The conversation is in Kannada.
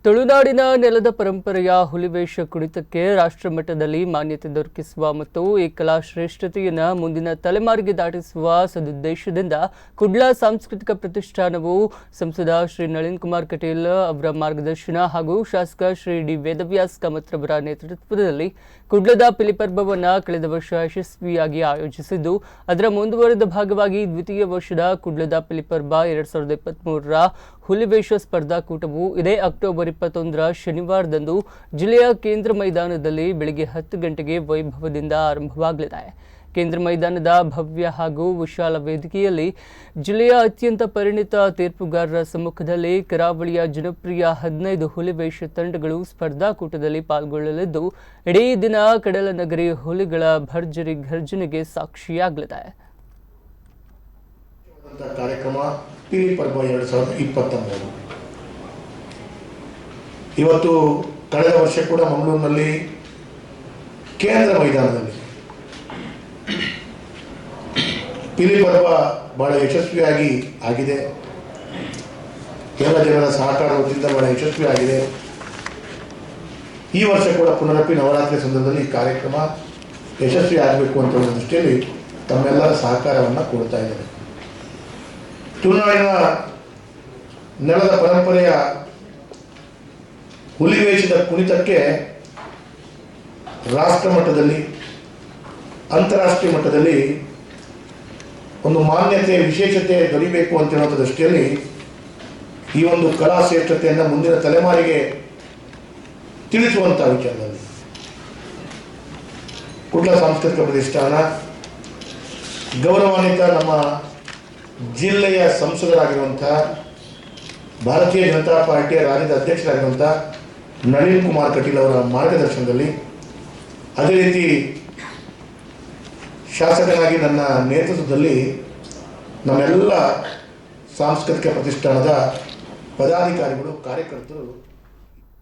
ತುಳುನಾಡಿನ ನೆಲದ ಪರಂಪರೆಯ ಹುಲಿವೇಷ ಕುಣಿತಕ್ಕೆ ರಾಷ್ಟ್ರಮಟ್ಟದಲ್ಲಿ ಮಾನ್ಯತೆ ದೊರಕಿಸುವ ಮತ್ತು ಈ ಕಲಾ ಶ್ರೇಷ್ಠತೆಯನ್ನು ಮುಂದಿನ ತಲೆಮಾರಿಗೆ ದಾಟಿಸುವ ಸದುದ್ದೇಶದಿಂದ ಕುಡ್ಲ ಸಾಂಸ್ಕೃತಿಕ ಪ್ರತಿಷ್ಠಾನವು ಸಂಸದ ಶ್ರೀ ನಳಿನ್ ಕುಮಾರ್ ಕಟೀಲ್ ಅವರ ಮಾರ್ಗದರ್ಶನ ಹಾಗೂ ಶಾಸಕ ಶ್ರೀ ಡಿ ವೇದವ್ಯಾಸ್ ಕಾಮತ್ ಅವರ ನೇತೃತ್ವದಲ್ಲಿ ಕುಡ್ಲದ ಪಿಲಿಪರ್ಬವನ್ನು ಕಳೆದ ವರ್ಷ ಯಶಸ್ವಿಯಾಗಿ ಆಯೋಜಿಸಿದ್ದು, ಅದರ ಮುಂದುವರೆದ ಭಾಗವಾಗಿ ದ್ವಿತೀಯ ವರ್ಷದ ಕುಡ್ಲದ ಪಿಲಿಪರ್ಬ 2023ರ ಹುಲಿವೇಷ ಸ್ಪರ್ಧಾಕೂಟವು ಇದೇ ಅಕ್ಟೋಬರ್ 21ರ ಶನಿವಾರದಂದು ಜಿಲ್ಲೆಯ ಕೇಂದ್ರ ಮೈದಾನದಲ್ಲಿ ಬೆಳಗ್ಗೆ 10 ಗಂಟೆಗೆ ವೈಭವದಿಂದ ಆರಂಭವಾಗಲಿದೆ. ಕೇಂದ್ರ ಮೈದಾನದ ಭವ್ಯ ಹಾಗೂ ವಿಶಾಲ ವೇದಿಕೆಯಲ್ಲಿ ಜಿಲ್ಲೆಯ ಅತ್ಯಂತ ಪರಿಣಿತ ತೀರ್ಪುಗಾರರ ಸಮ್ಮುಖದಲ್ಲಿ ಕರಾವಳಿಯ ಜನಪ್ರಿಯ 15 ಹುಲಿವೇಷ ತಂಡಗಳು ಸ್ಪರ್ಧಾಕೂಟದಲ್ಲಿ ಪಾಲ್ಗೊಳ್ಳಲಿದ್ದು, ಇಡೀ ದಿನ ಕಡಲ ನಗರಿ ಹುಲಿಗಳ ಭರ್ಜರಿ ಘರ್ಜನೆಗೆ ಸಾಕ್ಷಿಯಾಗಲಿದೆ. ಕಾರ್ಯಕ್ರಮ ಪಿಲಿಪರ್ಬ 2023 ಇವತ್ತು ಕಳೆದ ವರ್ಷ ಕೂಡ ಮಂಗಳೂರಿನಲ್ಲಿ ಕೇಂದ್ರ ಮೈದಾನದಲ್ಲಿ ಪಿಲಿಪರ್ಬ ಬಹಳ ಯಶಸ್ವಿಯಾಗಿ ಆಗಿದೆ. ಎಲ್ಲ ಜನರ ಸಹಕಾರದಿಂದ ಬಹಳ ಯಶಸ್ವಿಯಾಗಿದೆ. ಈ ವರ್ಷ ಕೂಡ ಪುನರಪಿ ನವರಾತ್ರಿ ಸಂದರ್ಭದಲ್ಲಿ ಈ ಕಾರ್ಯಕ್ರಮ ಯಶಸ್ವಿ ಆಗಬೇಕು ಅಂತ ಒಂದು ದೃಷ್ಟಿಯಲ್ಲಿ ತಮ್ಮೆಲ್ಲರ ಸಹಕಾರವನ್ನು ಕೊಡ್ತಾ ಇದ್ದಾರೆ. ತುಳುನಾಡಿನ ನೆಲದ ಪರಂಪರೆಯ ಹುಲಿವೇಷದ ಕುಣಿತಕ್ಕೆ ರಾಷ್ಟ್ರ ಮಟ್ಟದಲ್ಲಿ ಅಂತಾರಾಷ್ಟ್ರೀಯ ಮಟ್ಟದಲ್ಲಿ ಒಂದು ಮಾನ್ಯತೆ ವಿಶೇಷತೆ ದೊರೆಯಬೇಕು ಅಂತ ಹೇಳುವಂಥ ದೃಷ್ಟಿಯಲ್ಲಿ ಈ ಒಂದು ಕಲಾ ಶ್ರೇಷ್ಠತೆಯನ್ನು ಮುಂದಿನ ತಲೆಮಾರಿಗೆ ತಿಳಿಸುವಂಥ ವಿಚಾರದಲ್ಲಿ ಕುಡ್ಲ ಸಾಂಸ್ಕೃತಿಕ ಪ್ರತಿಷ್ಠಾನ ಗೌರವಾನ್ವಿತ ನಮ್ಮ ಜಿಲ್ಲೆಯ ಸಂಸದರಾಗಿರುವಂಥ ಭಾರತೀಯ ಜನತಾ ಪಾರ್ಟಿಯ ರಾಜ್ಯದ ಅಧ್ಯಕ್ಷರಾಗಿರುವಂಥ ನಳಿನ್ ಕುಮಾರ್ ಕಟೀಲ್ ಅವರ ಮಾರ್ಗದರ್ಶನದಲ್ಲಿ, ಅದೇ ರೀತಿ ಶಾಸಕನಾಗಿ ನನ್ನ ನೇತೃತ್ವದಲ್ಲಿ ನಮ್ಮೆಲ್ಲ ಸಾಂಸ್ಕೃತಿಕ ಪ್ರತಿಷ್ಠಾನದ ಪದಾಧಿಕಾರಿಗಳು ಕಾರ್ಯಕರ್ತರು